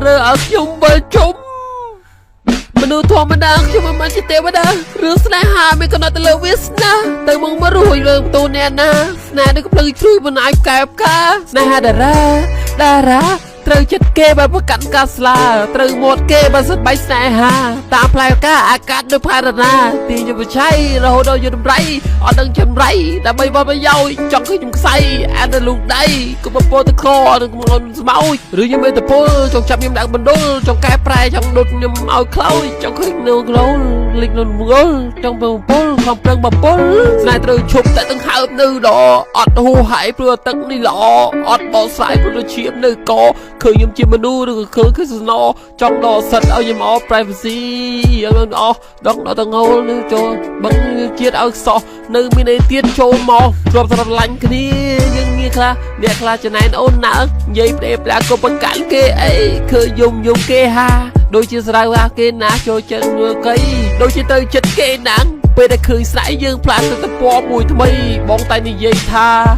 រើឲ្យខ្ញុំវិលជុំមនុស្សធម្មតាខ្ញុំមិនជាទេវតារឿងស្នេហាមានកំណត់ទៅលើវាសនាទៅមកមករួយលើតូនអ្នកណាស្នេហ៍ដូចភ្លឺជ្រួយមិនអាចកែបកាស្នេហាតារាត្រូវចិត្តគេបើប្រកាន់ការស្លាត្រូវមាត់គេបើសិនបៃស្នេហាតាមផ្លែការអាកាសដូចផារណាទីយុវឆៃរហូតដល់យុតម្រៃអត់ដឹងចម្រៃដើម្បីបបយោចង់ឃើញខ្ញុំខ្សៃអានទៅលូកដៃក៏បពោទៅខនឹងកំងស្មោចឬខ្ញុំមេតពលចង់ចាប់ខ្ញុំដាក់បណ្ដុលចង់កែប្រែចង់ដុតខ្ញុំឲ្យខ្លោចចង់ឃើញនៅក្លោលលិចនៅមងលចង់បំពុលខំប្រឹងបពុលស្នេហ៍ត្រូវឈប់តែទាំងហើបនៅដអត់ហួហើយព្រោះទឹកនេះល្អអត់បោស្រាយព្រោះឈាមនៅកឃើញខ្ញុំជាមនុស្សឬក៏ឃើញគឺស្នោចង់ដកសិតឲ្យខ្ញុំអស់ privacy ឲ្យអស់ដកដល់តងោលនឹងចូលបឹងជាតិឲ្យសោះនៅមានឯទៀតចូលមកជាប់សម្រាប់ឡាញ់គ្នាយើងងាយខ្លះអ្នកខ្លះចំណែនអូនណានិយាយផ្ដេផ្លាក៏ប្រកាន់គេអីឃើញយំគេហាដូចជាស្រាវហាគេណាចូលចិត្តមើលកៃដូចជាទៅចិត្តគេណាំងពេលដែលឃើញស្រីយើងផ្លាស់ទៅពណ៌មួយថ្មីបងតែនិយាយថា